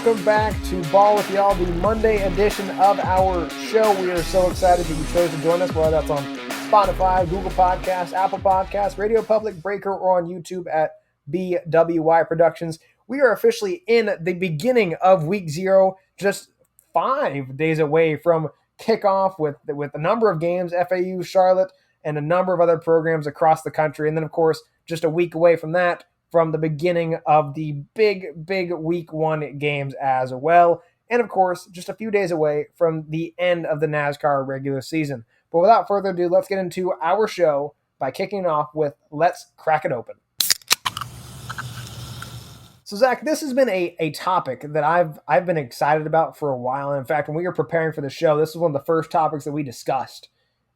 welcome back to Ball with Y'all, the Monday edition of our show. We are so excited that you chose to join us, whether that's on Spotify, Google Podcasts, Apple Podcasts, Radio Public, Breaker, or on YouTube at BWY Productions. We are officially in the beginning of Week 0, just 5 days away from kickoff with a number of games, FAU, Charlotte, and a number of other programs across the country. And then, of course, just a week away from that, from the beginning of the big Week 1 games as well. And, of course, just a few days away from the end of the NASCAR regular season. But without further ado, let's get into our show by kicking it off with Let's Crack It Open. So, Zach, this has been a topic that I've been excited about for a while. And in fact, when we were preparing for the show, this was one of the first topics that we discussed.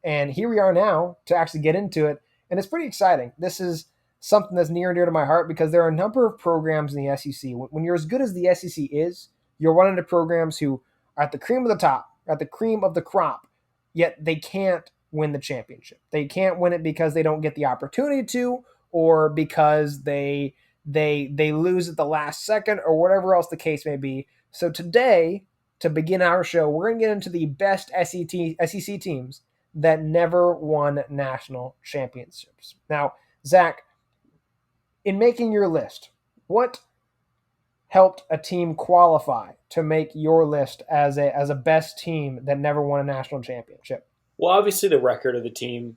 And here we are now to actually get into it. And it's pretty exciting. This is something that's near and dear to my heart because there are a number of programs in the SEC. When you're as good as the SEC is, you're one of the programs who are at the cream of the top, at the cream of the crop, yet they can't win the championship. They can't win it because they don't get the opportunity to, or because they lose at the last second, or whatever else the case may be. So today, to begin our show, we're going to get into the best SEC teams that never won national championships. Now, Zach, in making your list, what helped a team qualify to make your list as a best team that never won a national championship? Well, obviously the record of the team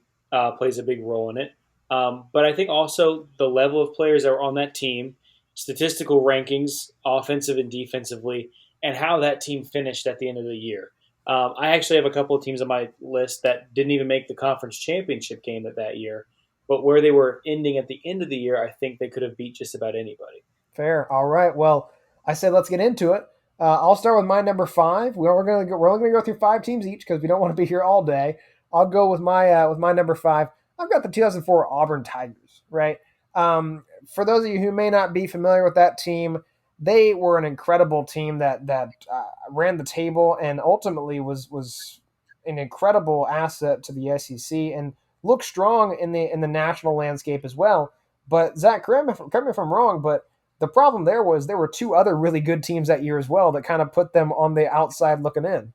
plays a big role in it. But I think also the level of players that were on that team, statistical rankings, offensive and defensively, and how that team finished at the end of the year. I actually have a couple of teams on my list that didn't even make the conference championship game that year. But where they were ending at the end of the year, I think they could have beat just about anybody. Fair. All right. Well, I said let's get into it. I'll start with my number 5. We're only going to go through 5 teams each because we don't want to be here all day. I'll go with my number 5. I've got the 2004 Auburn Tigers. Right. For those of you who may not be familiar with that team, they were an incredible team that ran the table and ultimately was an incredible asset to the SEC and looked strong in the national landscape as well. But Zach, correct me if I'm wrong, but the problem there were 2 other really good teams that year as well that kind of put them on the outside looking in.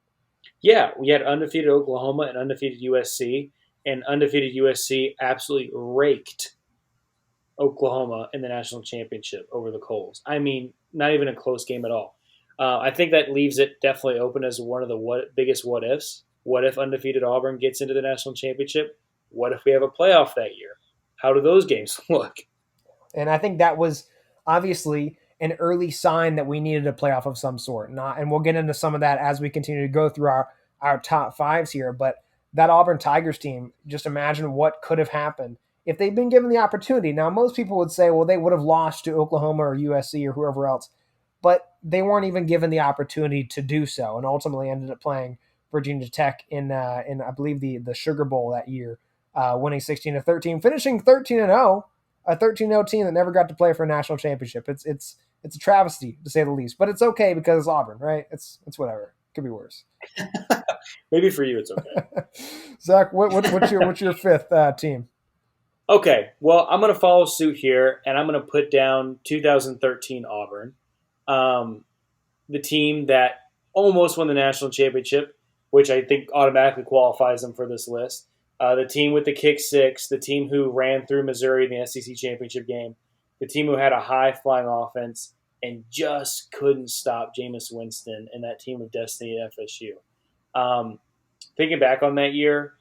Yeah, we had undefeated Oklahoma and undefeated USC, and undefeated USC absolutely raked Oklahoma in the national championship over the Coles. I mean, not even a close game at all. I think that leaves it definitely open as one of the biggest what-ifs. What if undefeated Auburn gets into the national championship? What if we have a playoff that year? How do those games look? And I think that was obviously an early sign that we needed a playoff of some sort. And we'll get into some of that as we continue to go through our top 5s here. But that Auburn Tigers team, just imagine what could have happened if they'd been given the opportunity. Now, most people would say, well, they would have lost to Oklahoma or USC or whoever else. But they weren't even given the opportunity to do so and ultimately ended up playing Virginia Tech in I believe, the Sugar Bowl that year. Winning 16-13, finishing 13-0, a 13-0 team that never got to play for a national championship. It's a travesty to say the least, but it's okay because it's Auburn, right? It's whatever. It could be worse. Maybe for you, it's okay. Zach, what's your 5th team? Okay, well, I'm going to follow suit here, and I'm going to put down 2013 Auburn, the team that almost won the national championship, which I think automatically qualifies them for this list. The team with the kick 6, the team who ran through Missouri in the SEC championship game, the team who had a high-flying offense and just couldn't stop Jameis Winston and that team of destiny at FSU. Thinking back on that year,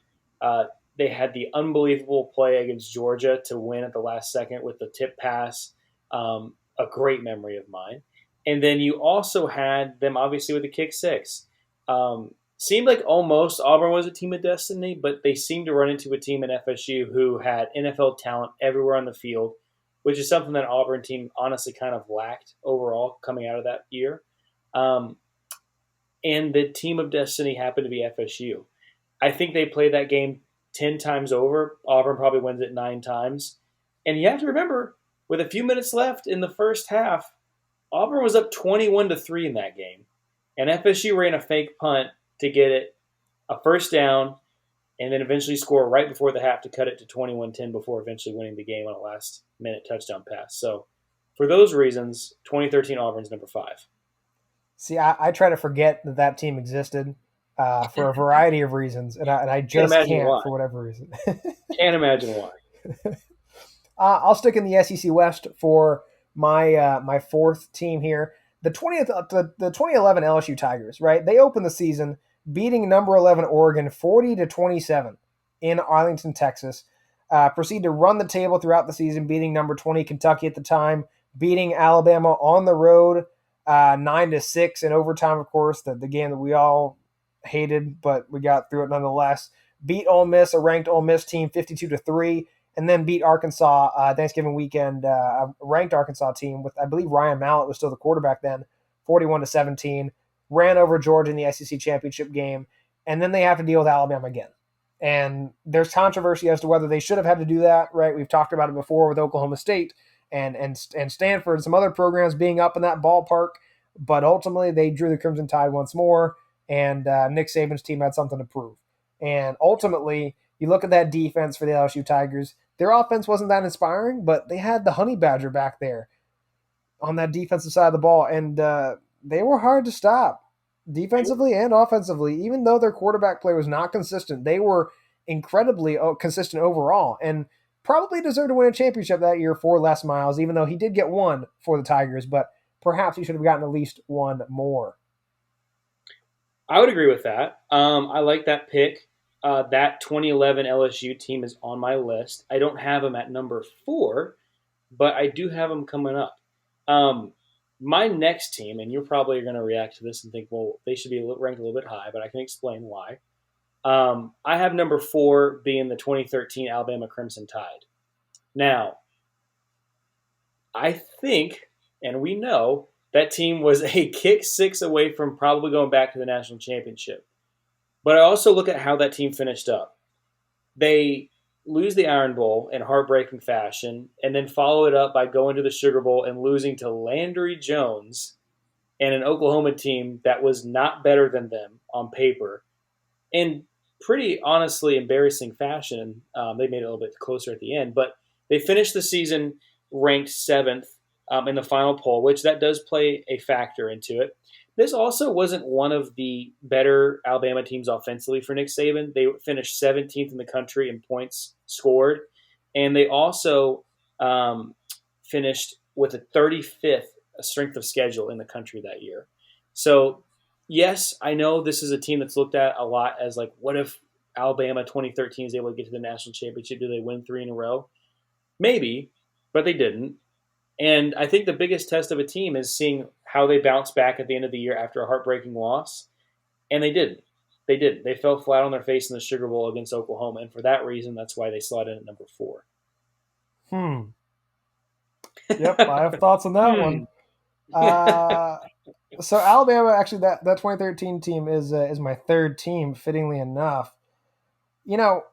they had the unbelievable play against Georgia to win at the last second with the tip pass, a great memory of mine. And then you also had them, obviously, with the kick 6. Seemed like almost Auburn was a team of destiny, but they seemed to run into a team in FSU who had NFL talent everywhere on the field, which is something that Auburn team honestly kind of lacked overall coming out of that year. And the team of destiny happened to be FSU. I think they played that game 10 times over. Auburn probably wins it 9 times. And you have to remember, with a few minutes left in the first half, Auburn was up 21-3 in that game. And FSU ran a fake punt to get it a first down and then eventually score right before the half to cut it to 21-10 before eventually winning the game on a last-minute touchdown pass. So for those reasons, 2013 Auburn's number 5. See, I try to forget that that team existed for a variety of reasons, and I Can't just imagine can't why. for whatever reason. Can't imagine why. I'll stick in the SEC West for my fourth team here. The 2011 LSU Tigers, right? They opened the season beating number 11 Oregon 40-27 in Arlington, Texas. Proceed to run the table throughout the season, beating number 20 Kentucky at the time, beating Alabama on the road 9-6 in overtime. Of course, the game that we all hated, but we got through it nonetheless. Beat Ole Miss, a ranked Ole Miss team, 52-3, and then beat Arkansas Thanksgiving weekend, a ranked Arkansas team with I believe Ryan Mallett was still the quarterback then, 41-17. Ran over Georgia in the SEC championship game, and then they have to deal with Alabama again. And there's controversy as to whether they should have had to do that. Right, we've talked about it before with Oklahoma State and Stanford and some other programs being up in that ballpark, but ultimately they drew the Crimson Tide once more, and Nick Saban's team had something to prove. And ultimately, you look at that defense for the LSU Tigers. Their offense wasn't that inspiring, but they had the Honey Badger back there on that defensive side of the ball, and they were hard to stop defensively and offensively. Even though their quarterback play was not consistent, they were incredibly consistent overall, and probably deserved to win a championship that year for Les Miles, even though he did get one for the Tigers, but perhaps he should have gotten at least one more. I would agree with that. I like that pick. That 2011 LSU team is on my list. I don't have them at number 4, but I do have them coming up. Um, my next team, and you're probably going to react to this and think, well, they should be ranked a little bit high, but I can explain why. I have number 4 being the 2013 Alabama Crimson Tide. Now, I think, and we know, that team was a kick 6 away from probably going back to the national championship. But I also look at how that team finished up. They lose the Iron Bowl in heartbreaking fashion, and then follow it up by going to the Sugar Bowl and losing to Landry Jones and an Oklahoma team that was not better than them on paper. In pretty honestly embarrassing fashion. They made it a little bit closer at the end, but they finished the season ranked 7th in the final poll, which that does play a factor into it. This also wasn't one of the better Alabama teams offensively for Nick Saban. They finished 17th in the country in points scored, and they also finished with a 35th strength of schedule in the country that year. So, yes, I know this is a team that's looked at a lot as like, what if Alabama 2013 is able to get to the national championship? Do they win 3 in a row? Maybe, but they didn't. And I think the biggest test of a team is seeing how they bounce back at the end of the year after a heartbreaking loss. And they didn't. They didn't. They fell flat on their face in the Sugar Bowl against Oklahoma. And for that reason, that's why they slot in at number 4. Hmm. Yep, I have thoughts on that one. Uh, so Alabama, actually, that 2013 team is my third team. Fittingly enough, you know,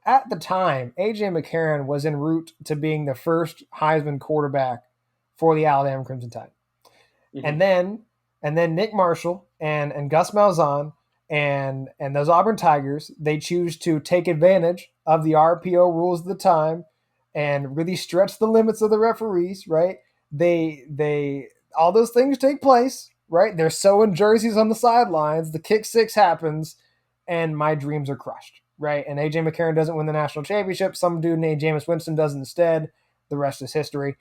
at the time, AJ McCarron was en route to being the first Heisman quarterback for the Alabama Crimson Tide. Mm-hmm. And then Nick Marshall and Gus Malzahn and those Auburn Tigers, they choose to take advantage of the RPO rules of the time and really stretch the limits of the referees, right? They all those things take place, right? They're sewing jerseys on the sidelines, the kick 6 happens, and my dreams are crushed, right? And AJ McCarron doesn't win the national championship. Some dude named Jameis Winston does instead. The rest is history.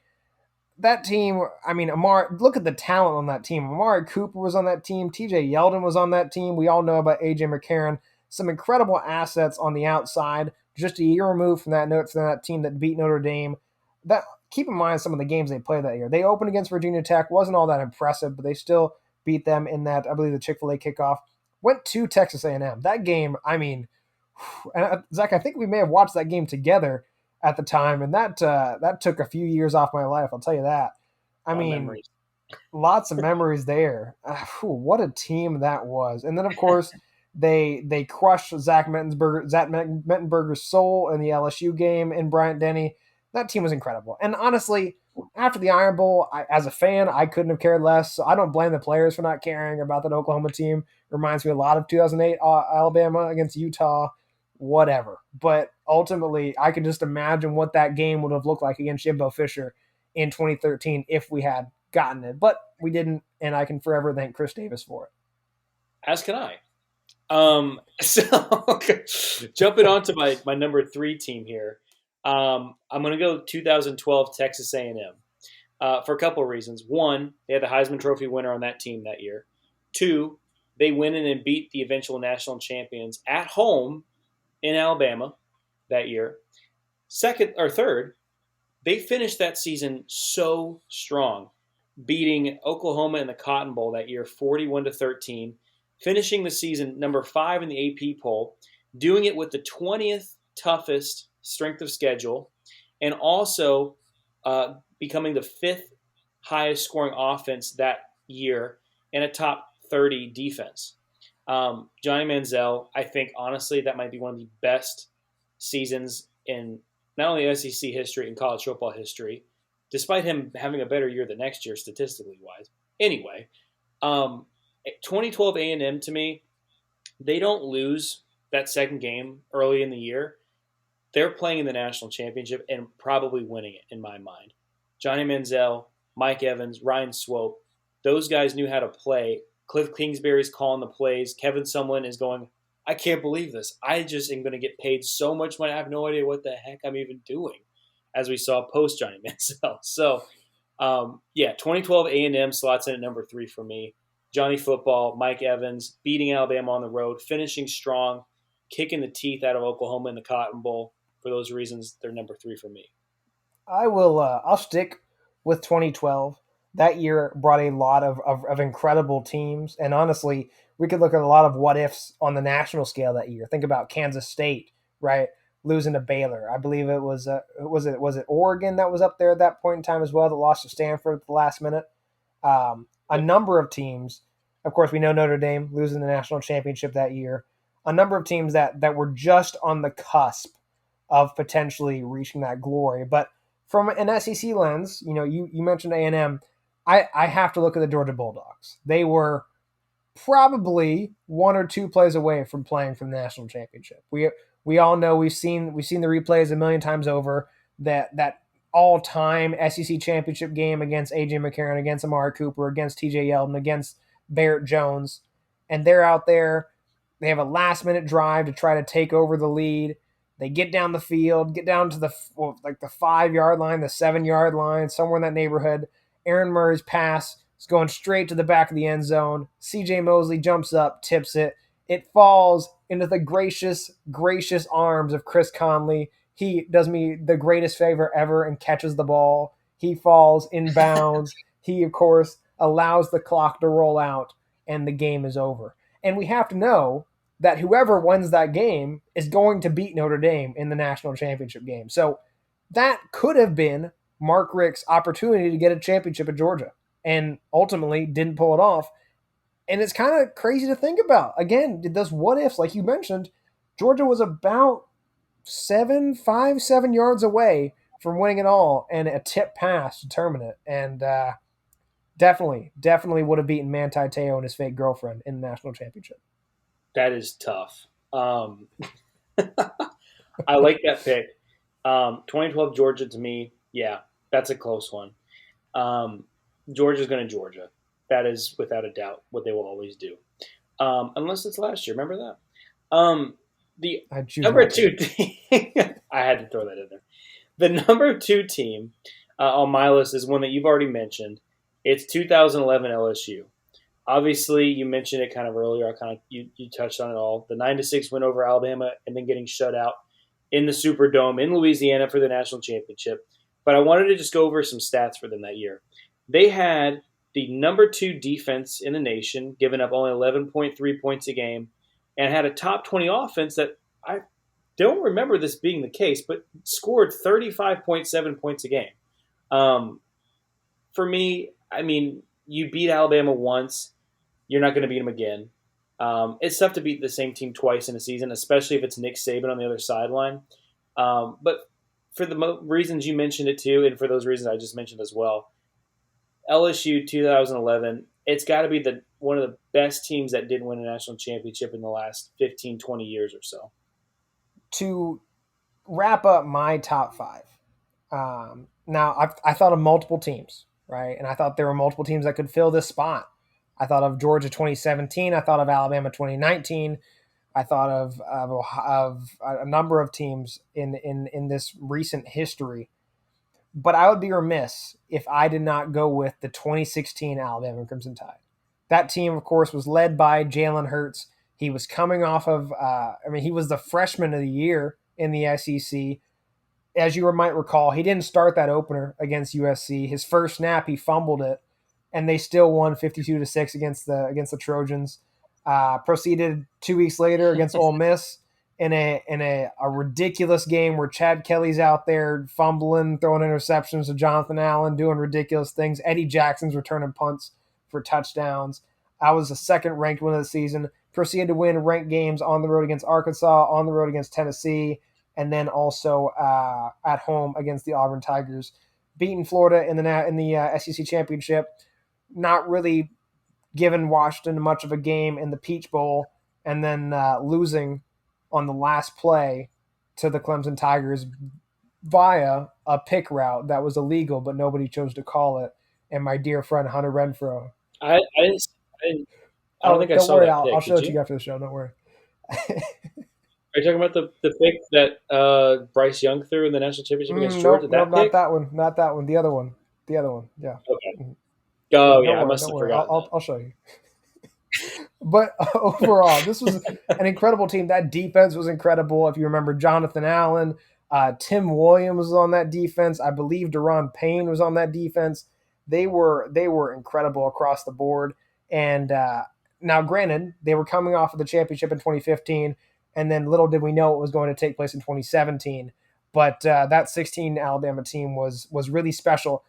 That team, I mean, look at the talent on that team. Amari Cooper was on that team. TJ Yeldon was on that team. We all know about AJ McCarron. Some incredible assets on the outside. Just a year removed from that team that beat Notre Dame. That keep in mind some of the games they played that year. They opened against Virginia Tech. Wasn't all that impressive, but they still beat them in that, I believe, the Chick-fil-A kickoff. Went to Texas A&M. That game, I mean, and Zach, I think we may have watched that game together at the time, and that took a few years off my life. I'll tell you that. A I lot of mean, memories. lots of memories there. What a team that was! And then of course they crushed Zach Mettenberger's soul in the LSU game in Bryant Denny. That team was incredible. And honestly, after the Iron Bowl, as a fan, I couldn't have cared less. So I don't blame the players for not caring about that Oklahoma team. Reminds me a lot of 2008 Alabama against Utah. Whatever. But ultimately, I can just imagine what that game would have looked like against Jimbo Fisher in 2013 if we had gotten it, but we didn't, and I can forever thank Chris Davis for it. As can I. So jumping on to my number 3 team here. I'm going to go 2012 Texas A&M for a couple of reasons. One, they had the Heisman Trophy winner on that team that year. Two, they went in and beat the eventual national champions at home in Alabama that year. Second or third, they finished that season so strong, beating Oklahoma in the Cotton Bowl that year, 41-13, finishing the season number 5 in the AP poll, doing it with the 20th toughest strength of schedule, and also becoming the 5th highest scoring offense that year and a top 30 defense. Johnny Manziel, I think honestly that might be one of the best seasons in not only SEC history and college football history, despite him having a better year the next year statistically wise. Anyway, 2012 A&M to me, they don't lose that second game early in the year. They're playing in the national championship and probably winning it in my mind. Johnny Manziel, Mike Evans, Ryan Swope, those guys knew how to play. Cliff Kingsbury's calling the plays. Kevin Sumlin is going, I can't believe this. I just am going to get paid so much money. I have no idea what the heck I'm even doing, as we saw post Johnny Manziel. So, 2012 A&M slots in at number 3 for me. Johnny Football, Mike Evans, beating Alabama on the road, finishing strong, kicking the teeth out of Oklahoma in the Cotton Bowl. For those reasons, they're number 3 for me. I will. I'll stick with 2012. That year brought a lot of incredible teams, and honestly, we could look at a lot of what ifs on the national scale that year. Think about Kansas State, right, losing to Baylor. I believe it was it Oregon that was up there at that point in time as well that lost to Stanford at the last minute. A number of teams. Of course, we know Notre Dame losing the national championship that year. A number of teams that were just on the cusp of potentially reaching that glory, but from an SEC lens, you mentioned A&M. I have to look at the Georgia Bulldogs. They were probably 1 or 2 plays away from playing for the national championship. We all know we've seen the replays a million times over that all time SEC championship game against AJ McCarron, against Amari Cooper, against TJ Yeldon, against Barrett Jones, and they're out there. They have a last minute drive to try to take over the lead. They get down the field, get down to the 5-yard line, the 7-yard line, somewhere in that neighborhood. Aaron Murray's pass is going straight to the back of the end zone. CJ Mosley jumps up, tips it. It falls into the gracious arms of Chris Conley. He does me the greatest favor ever and catches the ball. He falls inbounds. He, of course, allows the clock to roll out, and the game is over. And we have to know that whoever wins that game is going to beat Notre Dame in the national championship game. So that could have been Mark Richt's opportunity to get a championship at Georgia, and ultimately didn't pull it off. And it's kind of crazy to think about. Again, those what ifs, like you mentioned, Georgia was about 7 yards away from winning it all, and a tip pass to determine it. And definitely would have beaten Manti Te'o and his fake girlfriend in the national championship. That is tough. I like that pick. 2012 Georgia to me, yeah, that's a close one. Georgia's going to Georgia. That is without a doubt what they will always do. Unless it's last year. Remember that? The number 2 team, I had to throw that in there. The number 2 team on my list is one that you've already mentioned. It's 2011 LSU. Obviously, you mentioned it kind of earlier. You touched on it all. The 9-6 win over Alabama, and then getting shut out in the Superdome in Louisiana for the national championship. But I wanted to just go over some stats for them that year. They had the number 2 defense in the nation, giving up only 11.3 points a game, and had a top 20 offense that I don't remember this being the case, but scored 35.7 points a game. For me, I mean, you beat Alabama once. You're not going to beat them again. It's tough to beat the same team twice in a season, especially if it's Nick Saban on the other sideline. But for the reasons you mentioned it too, and for those reasons I just mentioned as well, LSU 2011, it's got to be one of the best teams that didn't win a national championship in the last 15, 20 years or so. To wrap up my top 5, now I thought of multiple teams. right? And I thought there were multiple teams that could fill this spot. I thought of Georgia 2017. I thought of Alabama 2019. I thought of a number of teams in this recent history. But I would be remiss if I did not go with the 2016 Alabama Crimson Tide. That team, of course, was led by Jalen Hurts. He was coming off of, he was the freshman of the year in the SEC. As you might recall, he didn't start that opener against USC. His first snap, he fumbled it, and they still won 52-6 against the Trojans. Proceeded 2 weeks later against Ole Miss in a ridiculous game where Chad Kelly's out there fumbling, throwing interceptions to Jonathan Allen, doing ridiculous things. Eddie Jackson's returning punts for touchdowns. I was the second ranked win of the season. Proceeded to win ranked games on the road against Arkansas, on the road against Tennessee, and then also at home against the Auburn Tigers. Beating Florida in the SEC championship. Not really given Washington much of a game in the Peach Bowl, and then losing on the last play to the Clemson Tigers via a pick route that was illegal, but nobody chose to call it. And my dear friend Hunter Renfro. I didn't. I don't Oh, think I don't saw worry, that I'll pick. show Did it to you you? after the show. Don't worry. Are you talking about the pick that Bryce Young threw in the national championship against Georgia? Nope, nope, That not pick? that one. Not that one. The other one. The other one. Yeah. Okay. Yeah. Oh Don't yeah, I worry. must Don't have worry. forgotten that. I'll show you. But overall, this was an incredible team. That defense was incredible. If you remember, Jonathan Allen, Tim Williams was on that defense. I believe Deron Payne was on that defense. They were incredible across the board. And now, granted, they were coming off of the championship in 2015, and then little did we know it was going to take place in 2017. But that 16 Alabama team was really special,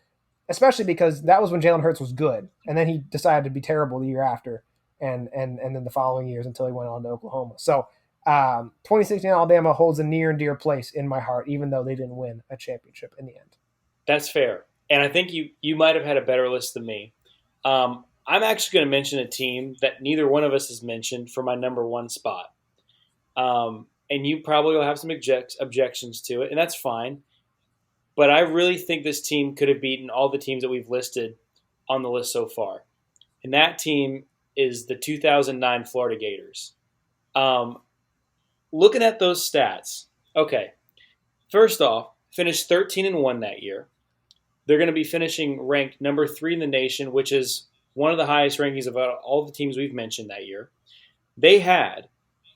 especially because that was when Jalen Hurts was good, and then he decided to be terrible the year after, and then the following years until he went on to Oklahoma. So 2016 Alabama holds a near and dear place in my heart, even though they didn't win a championship in the end. That's fair, and I think you might have had a better list than me. I'm actually going to mention a team that neither one of us has mentioned for my number one spot, and you probably will have some objections to it, and that's fine. But I really think this team could have beaten all the teams that we've listed on the list so far. And that team is the 2009 Florida Gators. Um, Looking at those stats, okay, first off, finished 13-1 that year. They're going to be finishing ranked number 3 in the nation, which is one of the highest rankings of all the teams we've mentioned that year. They had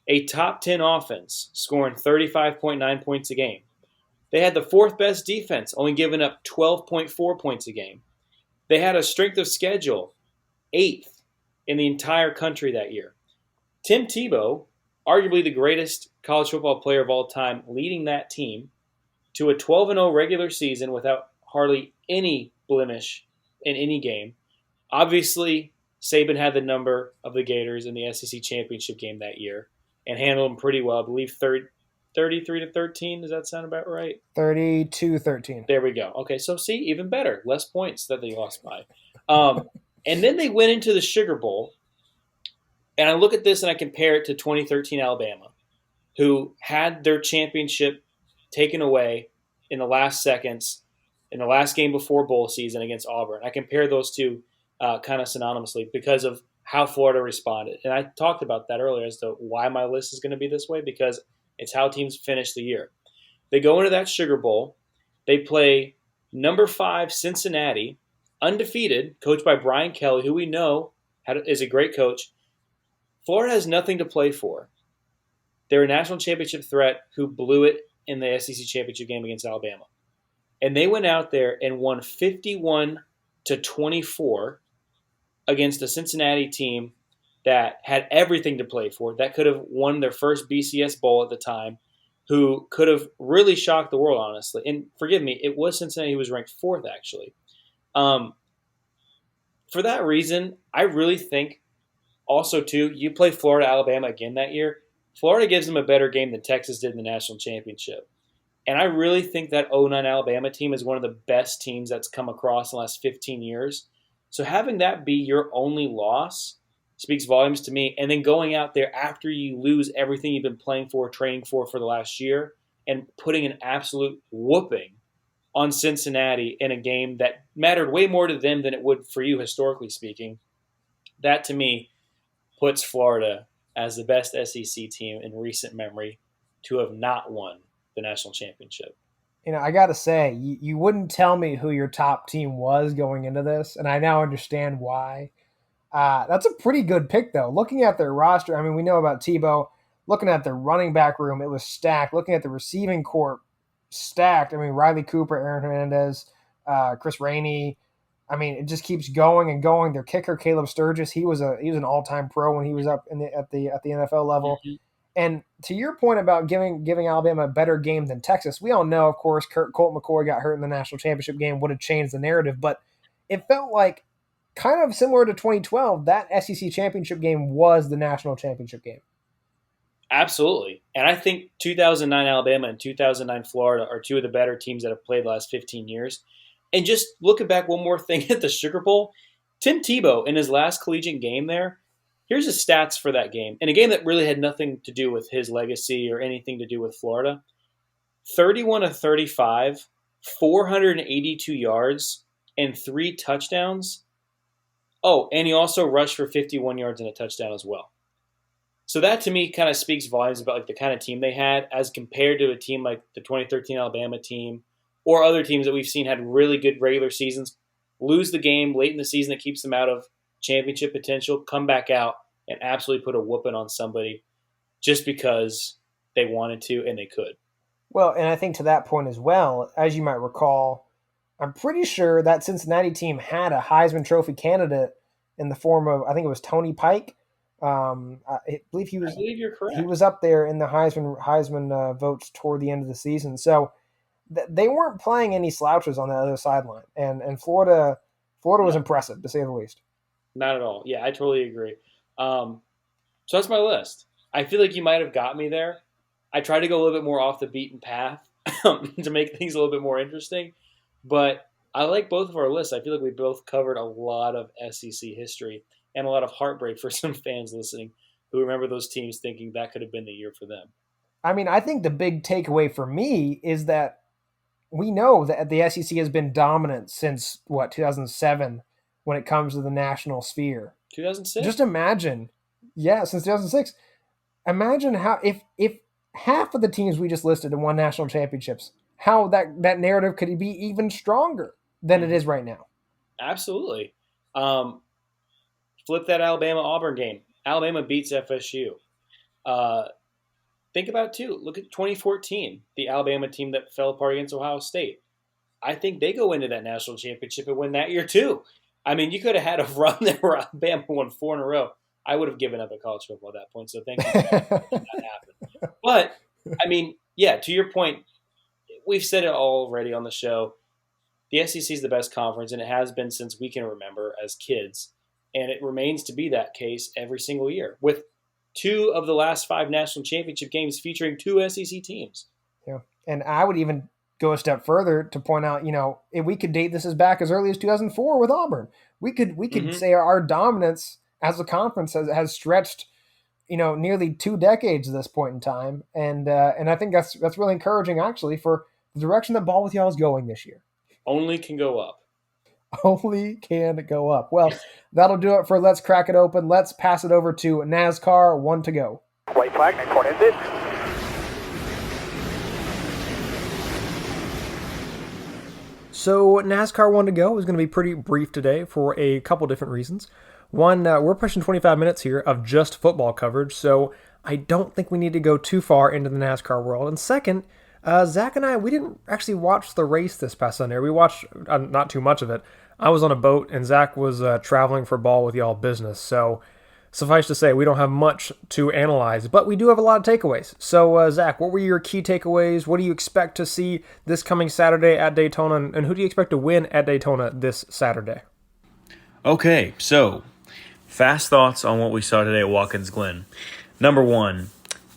a top 10 offense, scoring 35.9 points a game. They had the fourth best defense, only giving up 12.4 points a game. They had a strength of schedule, 8th in the entire country that year. Tim Tebow, arguably the greatest college football player of all time, leading that team to a 12-0 regular season without hardly any blemish in any game. Obviously, Saban had the number of the Gators in the SEC championship game that year and handled them pretty well. I believe 33-13. Does that sound about right? 32-13. There we go. Okay, so see, even better. Less points that they lost by. And then they went into the Sugar Bowl, and I look at this and I compare it to 2013 Alabama, who had their championship taken away in the last seconds in the last game before bowl season against Auburn. I compare those two kind of synonymously because of how Florida responded. And I talked about that earlier as to why my list is going to be this way, because it's how teams finish the year. They go into that Sugar Bowl. They play number 5 Cincinnati, undefeated, coached by Brian Kelly, who we know is a great coach. Florida has nothing to play for. They're a national championship threat who blew it in the SEC championship game against Alabama. And they went out there and won 51-24 against a Cincinnati team that had everything to play for, that could have won their first BCS Bowl at the time, who could have really shocked the world, honestly. And forgive me, it was Cincinnati who was ranked 4th, actually. For that reason, I really think also, too, you play Florida, Alabama again that year. Florida gives them a better game than Texas did in the national championship. And I really think that 09 Alabama team is one of the best teams that's come across in the last 15 years. So having that be your only loss speaks volumes to me. And then going out there after you lose everything you've been playing for, training for the last year, and putting an absolute whooping on Cincinnati in a game that mattered way more to them than it would for you, historically speaking. That to me puts Florida as the best SEC team in recent memory to have not won the national championship. I got to say, you wouldn't tell me who your top team was going into this, and I now understand why. That's a pretty good pick, though. Looking at their roster, I mean, we know about Tebow. Looking at their running back room, it was stacked. Looking at the receiving corps, stacked. I mean, Riley Cooper, Aaron Hernandez, Chris Rainey. I mean, it just keeps going and going. Their kicker, Caleb Sturgis, he was an all time pro when he was up at the NFL level. Mm-hmm. And to your point about giving Alabama a better game than Texas, we all know, of course, Colt McCoy got hurt in the national championship game, would have changed the narrative. But it felt like kind of similar to 2012, that SEC championship game was the national championship game. Absolutely. And I think 2009 Alabama and 2009 Florida are two of the better teams that have played the last 15 years. And just looking back one more thing at the Sugar Bowl, Tim Tebow in his last collegiate game there, here's his stats for that game. In a game that really had nothing to do with his legacy or anything to do with Florida. 31 of 35, 482 yards, and 3 touchdowns. Oh, and he also rushed for 51 yards and a touchdown as well. So that to me kind of speaks volumes about like the kind of team they had as compared to a team like the 2013 Alabama team or other teams that we've seen had really good regular seasons, lose the game late in the season that keeps them out of championship potential, come back out and absolutely put a whooping on somebody just because they wanted to and they could. Well, and I think to that point as well, as you might recall, I'm pretty sure that Cincinnati team had a Heisman Trophy candidate in the form of, I think it was Tony Pike. I believe he was. I believe you're correct. He was up there in the Heisman votes toward the end of the season. So they weren't playing any slouches on the other sideline, and Florida was impressive to say the least. Not at all. Yeah, I totally agree. So that's my list. I feel like you might have got me there. I tried to go a little bit more off the beaten path to make things a little bit more interesting, but I like both of our lists. I feel like we both covered a lot of SEC history and a lot of heartbreak for some fans listening who remember those teams thinking that could have been the year for them. I mean, I think the big takeaway for me is that we know that the SEC has been dominant since, 2007 when it comes to the national sphere. 2006? Just imagine. Yeah, since 2006. Imagine how, if half of the teams we just listed won national championships, how that narrative could be even stronger than it is right now. Absolutely. Flip that Alabama-Auburn game. Alabama beats FSU. Think about it too. Look at 2014, the Alabama team that fell apart against Ohio State. I think they go into that national championship and win that year too. I mean, you could have had a run there where Alabama won 4 in a row. I would have given up at college football at that point, so thank you for that happen. But, I mean, yeah, to your point, we've said it already on the show. The SEC is the best conference, and it has been since we can remember as kids. And it remains to be that case every single year, with 2 of the last 5 national championship games featuring 2 SEC teams. Yeah, and I would even go a step further to point out, if we could date this as back as early as 2004 with Auburn, we could say our dominance as a conference has stretched, nearly 2 decades at this point in time, and I think that's really encouraging actually for the direction that Ball with Y'all is going this year. Only can go up. Only can go up. Well, that'll do it for Let's Crack It Open. Let's pass it over to NASCAR. 1 to go. White flag, next one is it. So NASCAR 1 to go is going to be pretty brief today for a couple different reasons. One, we're pushing 25 minutes here of just football coverage, so I don't think we need to go too far into the NASCAR world. And second, Zach and I, we didn't actually watch the race this past Sunday. We watched not too much of it. I was on a boat, and Zach was traveling for Ball with Y'all business. So suffice to say, we don't have much to analyze, but we do have a lot of takeaways. So, Zach, what were your key takeaways? What do you expect to see this coming Saturday at Daytona, and who do you expect to win at Daytona this Saturday? Okay, so fast thoughts on what we saw today at Watkins Glen. Number 1,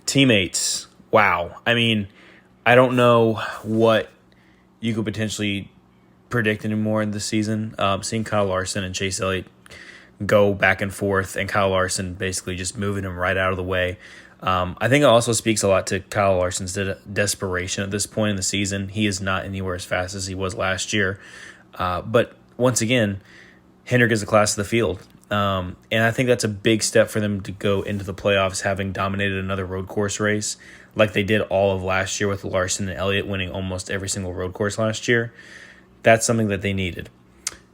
teammates. Wow. I mean, I don't know what you could potentially predict anymore in this season. Seeing Kyle Larson and Chase Elliott go back and forth, and Kyle Larson basically just moving him right out of the way. I think it also speaks a lot to Kyle Larson's desperation at this point in the season. He is not anywhere as fast as he was last year. But once again, Hendrick is the class of the field. And I think that's a big step for them to go into the playoffs, having dominated another road course race like they did all of last year with Larson and Elliott winning almost every single road course last year. That's something that they needed.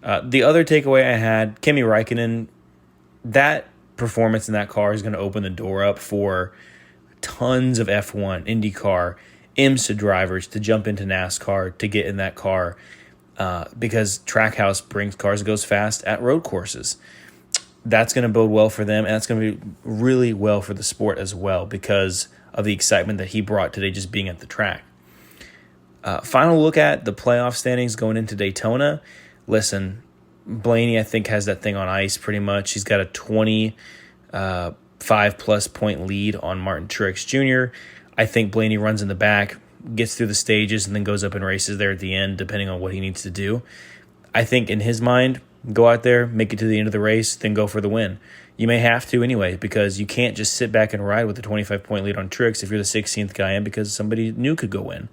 The other takeaway I had, Kimi Räikkönen, that performance in that car is going to open the door up for tons of F1, IndyCar, IMSA drivers to jump into NASCAR to get in that car because Trackhouse brings cars that goes fast at road courses. That's going to bode well for them, and that's going to be really well for the sport as well because of the excitement that he brought today just being at the track. Final look at the playoff standings going into Daytona. Listen, Blaney, I think, has that thing on ice pretty much. He's got a 25-plus point lead on Martin Truex Jr. I think Blaney runs in the back, gets through the stages, and then goes up and races there at the end, depending on what he needs to do. I think in his mind, go out there, make it to the end of the race, then go for the win. You may have to anyway, because you can't just sit back and ride with a 25-point lead on Truex if you're the 16th guy in, because somebody new could go win.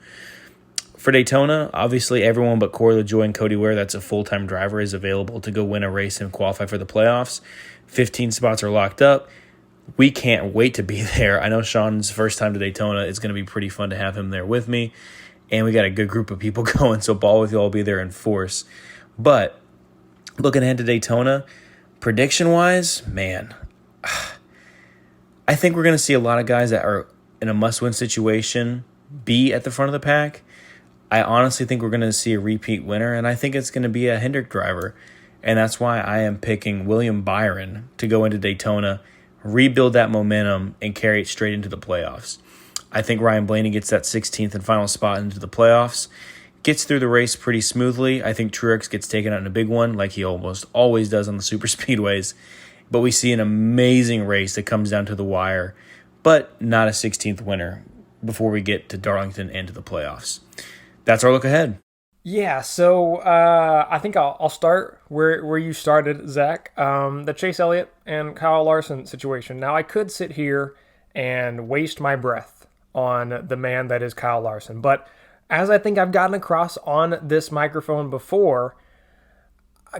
For Daytona, obviously everyone but Corey LaJoie and Cody Ware, that's a full-time driver, is available to go win a race and qualify for the playoffs. 15 spots are locked up. We can't wait to be there. I know Shawn's first time to Daytona. It's going to be pretty fun to have him there with me. And we got a good group of people going, so ball with you all will be there in force. But looking ahead to Daytona, prediction-wise, man, I think we're going to see a lot of guys that are in a must-win situation be at the front of the pack. I honestly think we're going to see a repeat winner, and I think it's going to be a Hendrick driver. And that's why I am picking William Byron to go into Daytona, rebuild that momentum, and carry it straight into the playoffs. I think Ryan Blaney gets that 16th and final spot into the playoffs, gets through the race pretty smoothly. I think Truex gets taken out in a big one like he almost always does on the super speedways. But we see an amazing race that comes down to the wire, but not a 16th winner before we get to Darlington and to the playoffs. That's our look ahead. Yeah, so I think I'll start where you started, Zach. The Chase Elliott and Kyle Larson situation. Now, I could sit here and waste my breath on the man that is Kyle Larson, but as I think I've gotten across on this microphone before,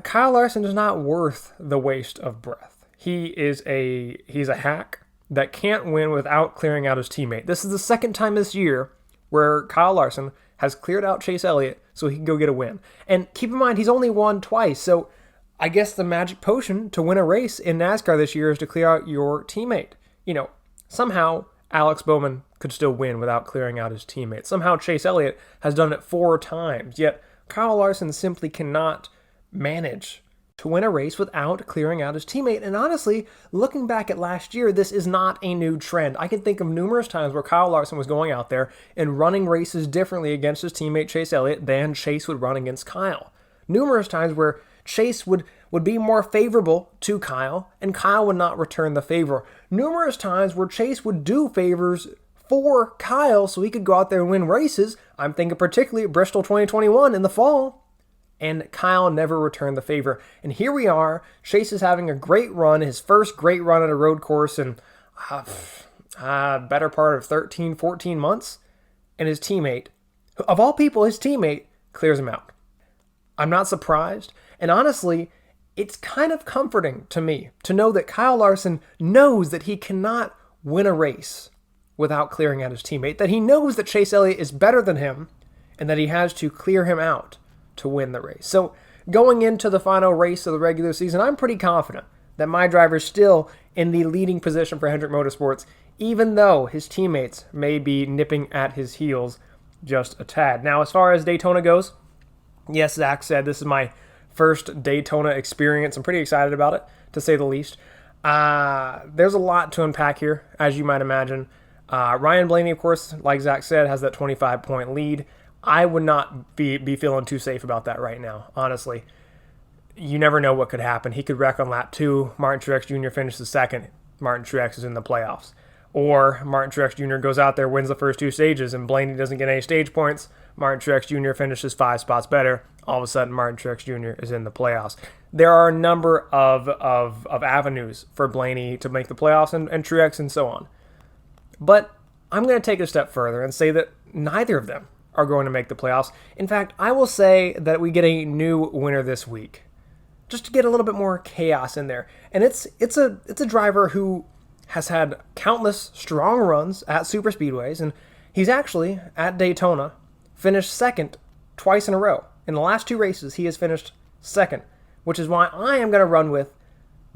Kyle Larson is not worth the waste of breath. He's a hack that can't win without clearing out his teammate. This is the second time this year where Kyle Larson has cleared out Chase Elliott so he can go get a win. And keep in mind, he's only won twice, so I guess the magic potion to win a race in NASCAR this year is to clear out your teammate. Somehow Alex Bowman could still win without clearing out his teammate. Somehow Chase Elliott has done it 4 times, yet Kyle Larson simply cannot manage to win a race without clearing out his teammate. And honestly, looking back at last year, this is not a new trend. I can think of numerous times where Kyle Larson was going out there and running races differently against his teammate Chase Elliott than Chase would run against Kyle. Numerous times where Chase would be more favorable to Kyle, and Kyle would not return the favor. Numerous times where Chase would do favors for Kyle so he could go out there and win races. I'm thinking particularly at Bristol 2021 in the fall. And Kyle never returned the favor. And here we are. Chase is having a great run, his first great run at a road course in better part of 13, 14 months. And his teammate, of all people, his teammate clears him out. I'm not surprised. And honestly, it's kind of comforting to me to know that Kyle Larson knows that he cannot win a race without clearing out his teammate, that he knows that Chase Elliott is better than him and that he has to clear him out to win the race. So going into the final race of the regular season, I'm pretty confident that my driver is still in the leading position for Hendrick Motorsports, even though his teammates may be nipping at his heels just a tad. Now, as far as Daytona goes, yes, Zach said this is my first Daytona experience. I'm pretty excited about it, to say the least. There's a lot to unpack here, as you might imagine. Ryan Blaney, of course, like Zach said, has that 25-point lead. I would not be feeling too safe about that right now, honestly. You never know what could happen. He could wreck on lap 2. Martin Truex Jr. finishes second. Martin Truex is in the playoffs. Or Martin Truex Jr. goes out there, wins the first 2 stages, and Blaney doesn't get any stage points. Martin Truex Jr. finishes 5 spots better. All of a sudden, Martin Truex Jr. is in the playoffs. There are a number of avenues for Blaney to make the playoffs and Truex and so on. But I'm going to take it a step further and say that neither of them are going to make the playoffs. In fact, I will say that we get a new winner this week, just to get a little bit more chaos in there. And it's a driver who has had countless strong runs at super speedways, and he's actually at Daytona finished second twice in a row. In the last 2 races, he has finished second, which is why I am going to run with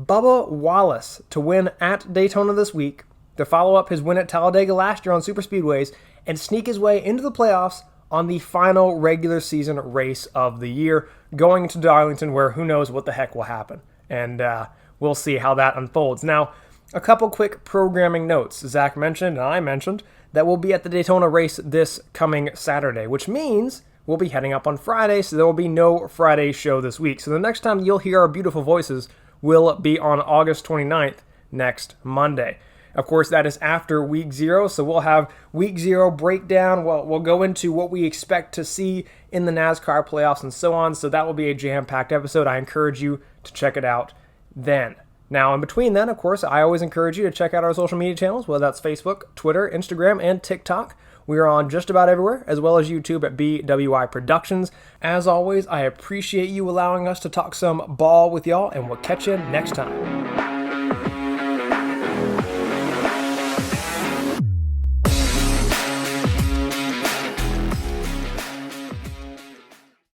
Bubba Wallace to win at Daytona this week, to follow up his win at Talladega last year on super speedways, and sneak his way into the playoffs on the final regular season race of the year, going to Darlington, where who knows what the heck will happen. And we'll see how that unfolds. Now, a couple quick programming notes. Zach mentioned, and I mentioned, that we'll be at the Daytona race this coming Saturday, which means we'll be heading up on Friday, so there will be no Friday show this week. So the next time you'll hear our beautiful voices will be on August 29th, next Monday. Of course, that is after week 0, so we'll have week 0 breakdown. We'll go into what we expect to see in the NASCAR playoffs and so on, so that will be a jam-packed episode. I encourage you to check it out then. Now, in between then, of course, I always encourage you to check out our social media channels, whether that's Facebook, Twitter, Instagram, and TikTok. We are on just about everywhere, as well as YouTube at BWI Productions. As always, I appreciate you allowing us to talk some ball with y'all, and we'll catch you next time.